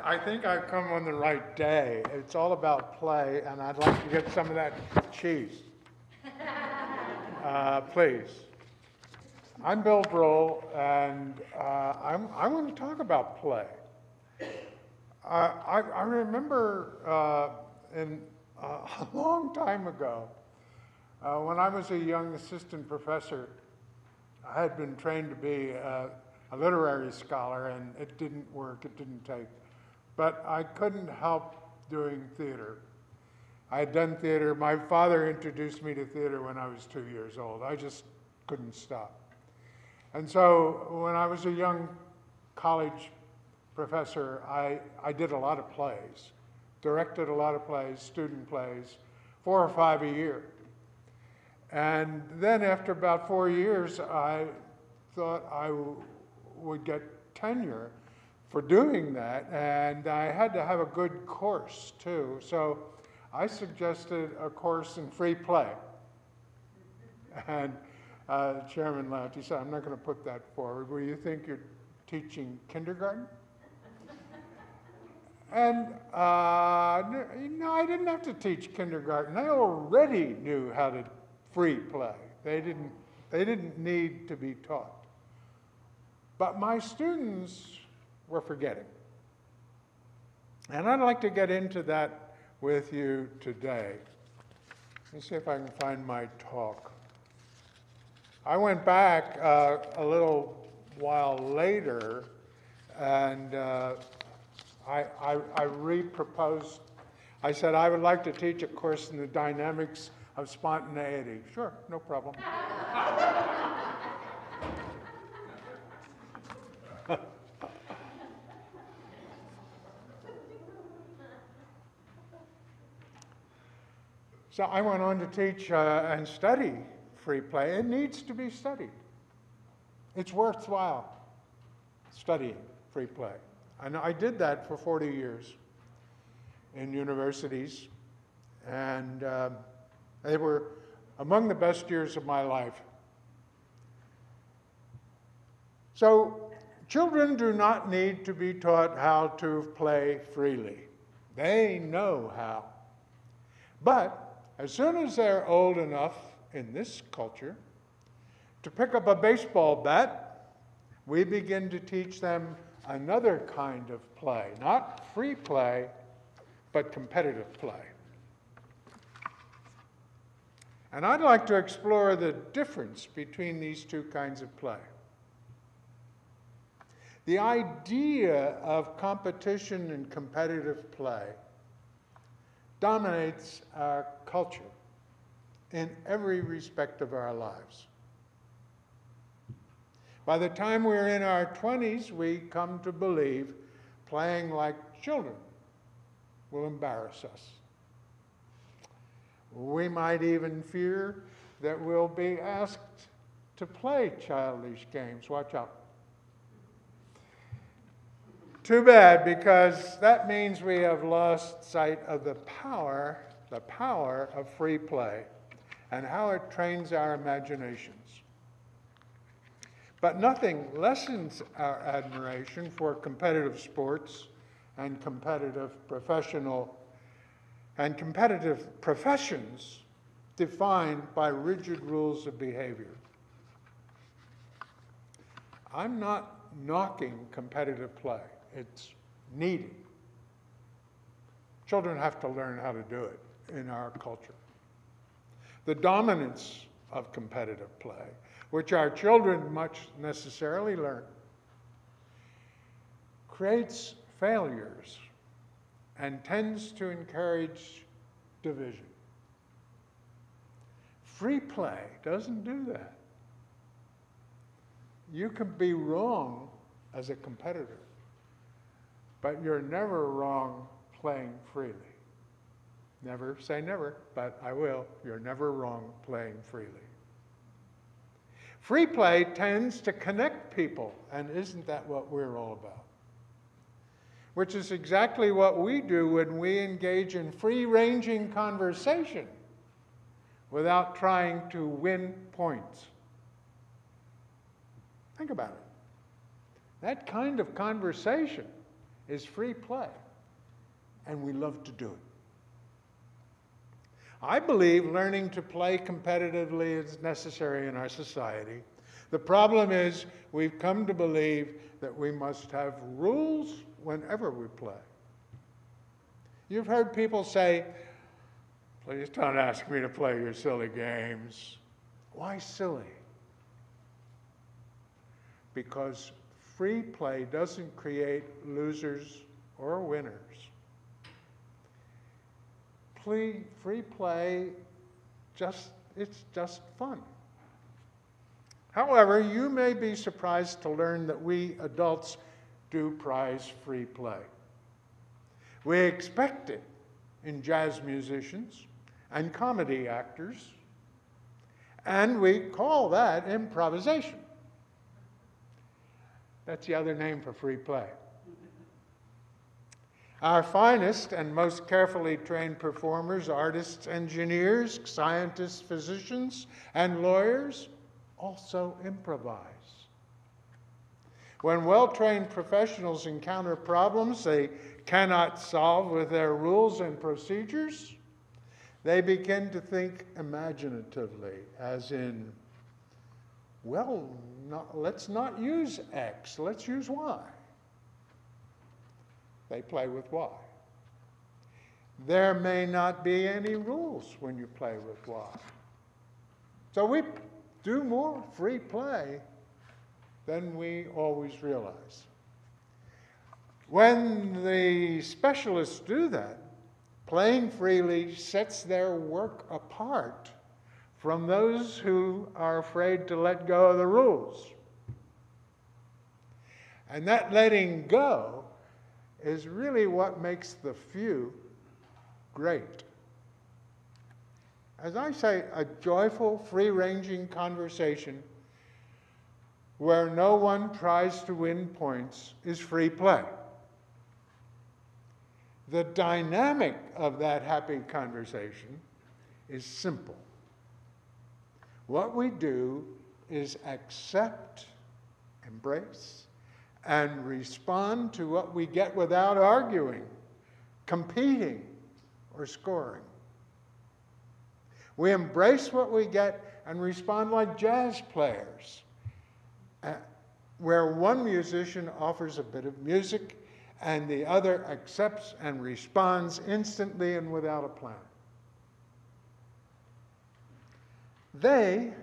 I think I've come on the right day. It's all about play, and I'd like to get some of that cheese. Please. I'm Bill Bruehl, and I want to talk about play. I remember a long time ago, when I was a young assistant professor, I had been trained to be a literary scholar, and it didn't work, it didn't take. But I couldn't help doing theater. I had done theater. My father introduced me to theater when I was 2 years old. I just couldn't stop. And so when I was a young college professor, I did a lot of plays, directed a lot of plays, student plays, 4 or 5 a year. And then after about 4 years, I thought I would get tenure for doing that, and I had to have a good course too. So I suggested a course in free play. And the chairman laughed. He said, "I'm not going to put that forward. Well, you think you're teaching kindergarten?" And no, I didn't have to teach kindergarten. They already knew how to free play. They didn't need to be taught. But my students were forgetting. And I'd like to get into that with you today. Let me see if I can find my talk. I went back a little while later, and I re-proposed. I said I would like to teach a course in the dynamics of spontaneity. Sure, no problem. So I went on to teach and study free play. It needs to be studied. It's worthwhile studying free play. And I did that for 40 years in universities, and they were among the best years of my life. So children do not need to be taught how to play freely. They know how. But as soon as they're old enough in this culture to pick up a baseball bat, we begin to teach them another kind of play, not free play, but competitive play. And I'd like to explore the difference between these two kinds of play. The idea of competition and competitive play dominates our culture in every respect of our lives. By the time we're in our 20s, we come to believe playing like children will embarrass us. We might even fear that we'll be asked to play childish games. Watch out. Too bad, because that means we have lost sight of the power of free play and how it trains our imaginations. But nothing lessens our admiration for competitive sports and competitive professions defined by rigid rules of behavior. I'm not knocking competitive play. It's needed. Children have to learn how to do it in our culture. The dominance of competitive play, which our children much necessarily learn, creates failures and tends to encourage division. Free play doesn't do that. You can be wrong as a competitor, but you're never wrong playing freely. Never say never, but I will. You're never wrong playing freely. Free play tends to connect people, and isn't that what we're all about? Which is exactly what we do when we engage in free-ranging conversation without trying to win points. Think about it. That kind of conversation is free play, and we love to do it. I believe learning to play competitively is necessary in our society. The problem is we've come to believe that we must have rules whenever we play. You've heard people say, "Please don't ask me to play your silly games." Why silly? Because free play doesn't create losers or winners. Free play, it's just fun. However, you may be surprised to learn that we adults do prize free play. We expect it in jazz musicians and comedy actors, and we call that improvisation. That's the other name for free play. Our finest and most carefully trained performers, artists, engineers, scientists, physicians, and lawyers also improvise. When well-trained professionals encounter problems they cannot solve with their rules and procedures, they begin to think imaginatively, as in, well, let's not use X, let's use Y. They play with Y. There may not be any rules when you play with Y. So we do more free play than we always realize. When the specialists do that, playing freely sets their work apart from those who are afraid to let go of the rules. And that letting go is really what makes the few great. As I say, a joyful, free-ranging conversation where no one tries to win points is free play. The dynamic of that happy conversation is simple. What we do is accept, embrace, and respond to what we get without arguing, competing, or scoring. We embrace what we get and respond like jazz players, where one musician offers a bit of music and the other accepts and responds instantly and without a plan. They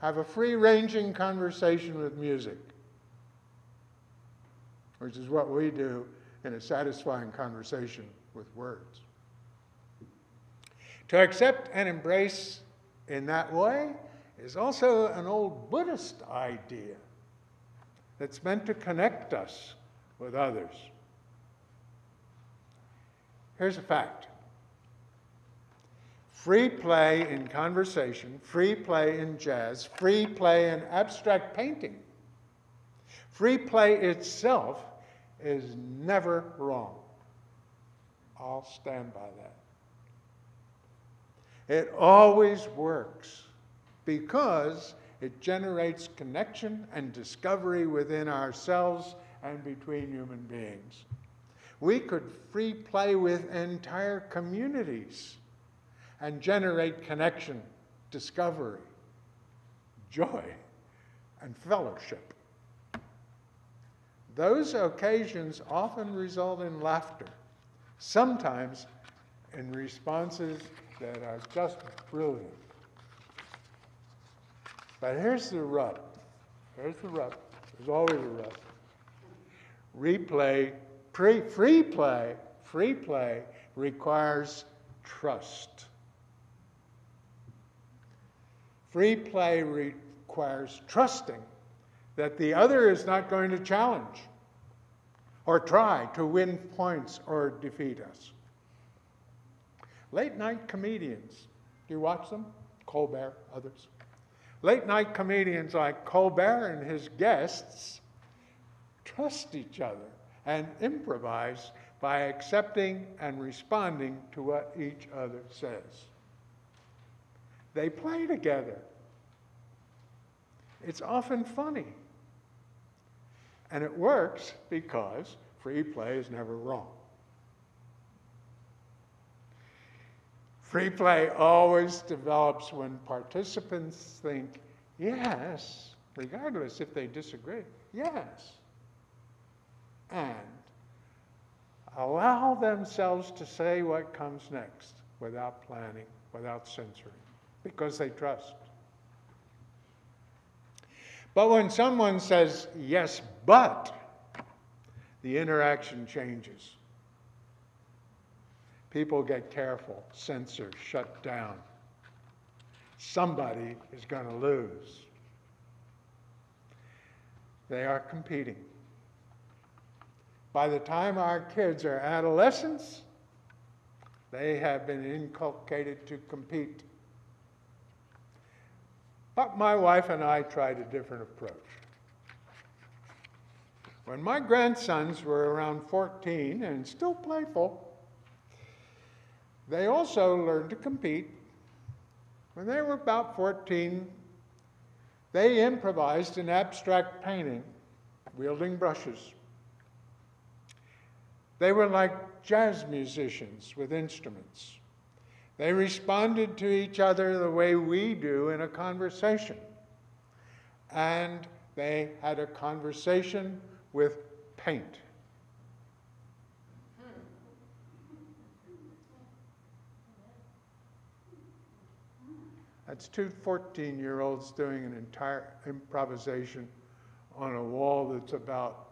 have a free-ranging conversation with music, which is what we do in a satisfying conversation with words. To accept and embrace in that way is also an old Buddhist idea that's meant to connect us with others. Here's a fact. Free play in conversation, free play in jazz, free play in abstract painting, free play itself is never wrong. I'll stand by that. It always works because it generates connection and discovery within ourselves and between human beings. We could free play with entire communities and generate connection, discovery, joy, and fellowship. Those occasions often result in laughter, sometimes in responses that are just brilliant. But here's the rub. Here's the rub. There's always a rub. Free play requires trust. Free play requires trusting that the other is not going to challenge or try to win points or defeat us. Late night comedians, do you watch them? Colbert, others. Late night comedians like Colbert and his guests trust each other and improvise by accepting and responding to what each other says. They play together. It's often funny. And it works because Free play is never wrong. Free play always develops when participants think, yes, regardless if they disagree, yes, and allow themselves to say what comes next without planning, without censoring, because they trust. But when someone says, yes, but, the interaction changes. People get careful, censor, shut down. Somebody is going to lose. They are competing. By the time our kids are adolescents, they have been inculcated to compete. But my wife and I tried a different approach. When my grandsons were around 14 and still playful, they also learned to compete. When they were about 14, they improvised an abstract painting, wielding brushes. They were like jazz musicians with instruments. They responded to each other the way we do in a conversation. And they had a conversation with paint. That's two 14-year-olds doing an entire improvisation on a wall that's about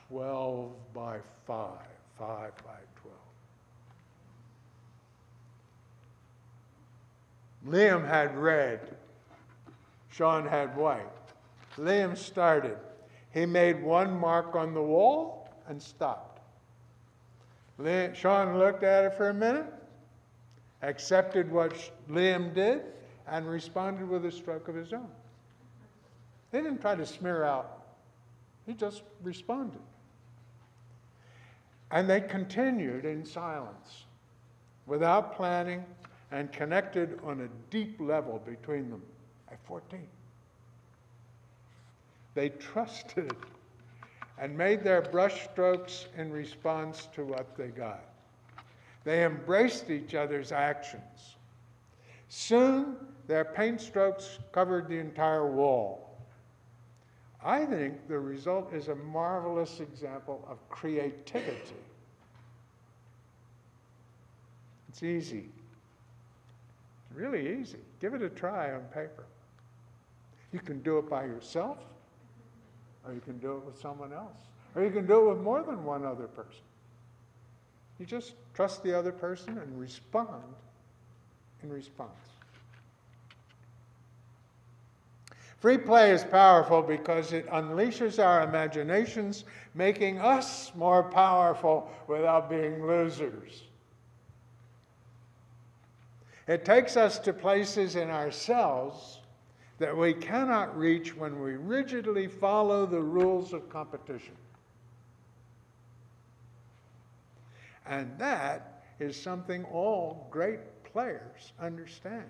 12 by 5 by 12. Liam had red. Sean had white. Liam started. He made one mark on the wall and stopped. Sean looked at it for a minute, accepted what Liam did, and responded with a stroke of his own. He didn't try to smear out. He just responded. And they continued in silence, without planning, and connected on a deep level between them at 14. They trusted and made their brush strokes in response to what they got. They embraced each other's actions. Soon, their paint strokes covered the entire wall. I think the result is a marvelous example of creativity. It's easy. It's really easy. Give it a try on paper. You can do it by yourself, or you can do it with someone else, or you can do it with more than one other person. You just trust the other person and respond in response. Free play is powerful because it unleashes our imaginations, making us more powerful without being losers. It takes us to places in ourselves that we cannot reach when we rigidly follow the rules of competition. And that is something all great players understand.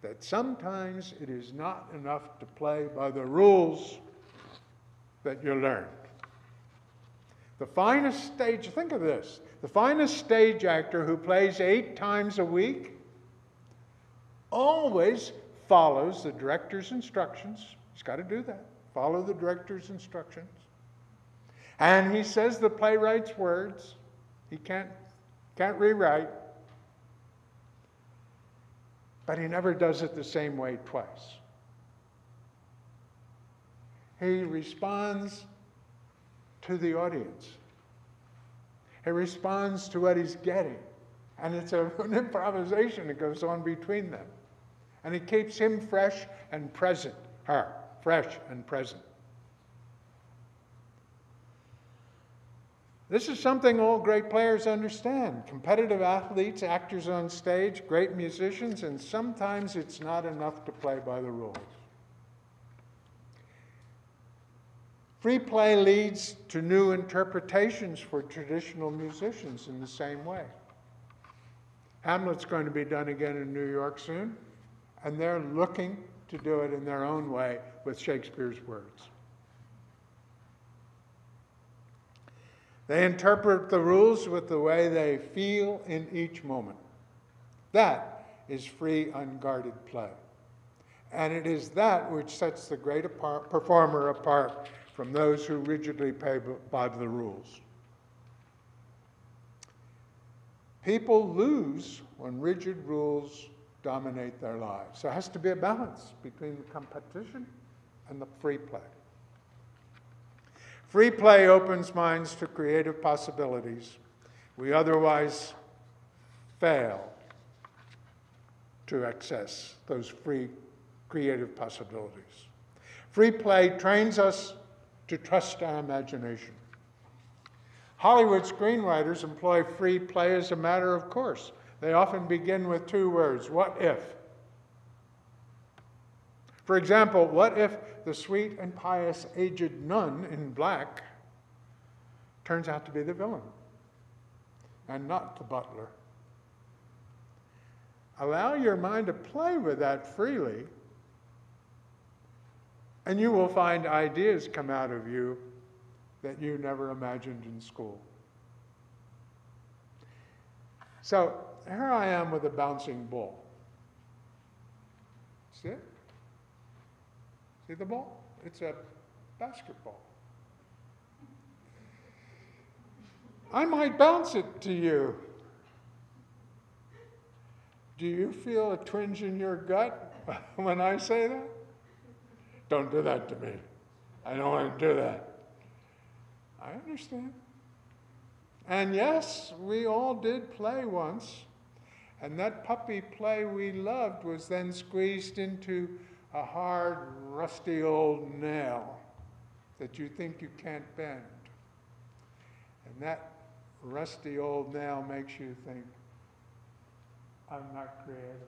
That sometimes it is not enough to play by the rules that you learned. The finest stage, think of this, the finest stage actor who plays 8 times a week always follows the director's instructions. He's got to do that. Follow the director's instructions. And he says the playwright's words. He can't rewrite. But he never does it the same way twice. He responds to the audience. He responds to what he's getting. And it's an improvisation that goes on between them. And it keeps him fresh and present, her, fresh and present. This is something all great players understand. Competitive athletes, actors on stage, great musicians, and sometimes it's not enough to play by the rules. Free play leads to new interpretations for traditional musicians in the same way. Hamlet's going to be done again in New York soon, and they're looking to do it in their own way with Shakespeare's words. They interpret the rules with the way they feel in each moment. That is free, unguarded play. And it is that which sets the great performer apart from those who rigidly play by the rules. People lose when rigid rules dominate their lives. There has to be a balance between the competition and the free play. Free play opens minds to creative possibilities we otherwise fail to access those free creative possibilities. Free play trains us to trust our imagination. Hollywood screenwriters employ free play as a matter of course. They often begin with two words, what if? For example, what if the sweet and pious aged nun in black turns out to be the villain and not the butler? Allow your mind to play with that freely, and you will find ideas come out of you that you never imagined in school. So here I am with a bouncing ball. See it? See the ball? It's a basketball. I might bounce it to you. Do you feel a twinge in your gut when I say that? Don't do that to me. I don't want to do that. I understand. And yes, we all did play once. And that puppy play we loved was then squeezed into a hard, rusty old nail that you think you can't bend. And that rusty old nail makes you think, I'm not creative.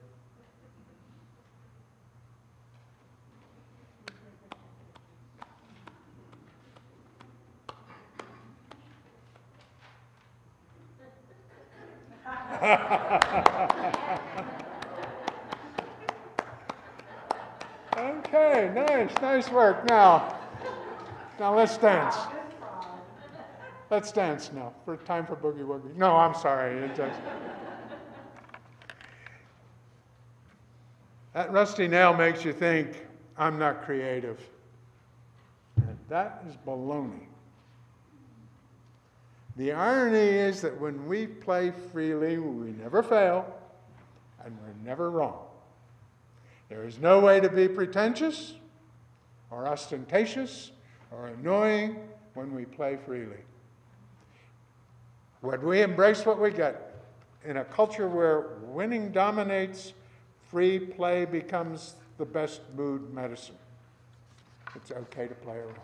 Okay, nice work. Now let's dance. Let's dance now. Time for boogie woogie. No, I'm sorry. That rusty nail makes you think, I'm not creative. And that is baloney. The irony is that when we play freely, we never fail, and we're never wrong. There is no way to be pretentious, or ostentatious, or annoying when we play freely. When we embrace what we get, in a culture where winning dominates, free play becomes the best mood medicine. It's okay to play around.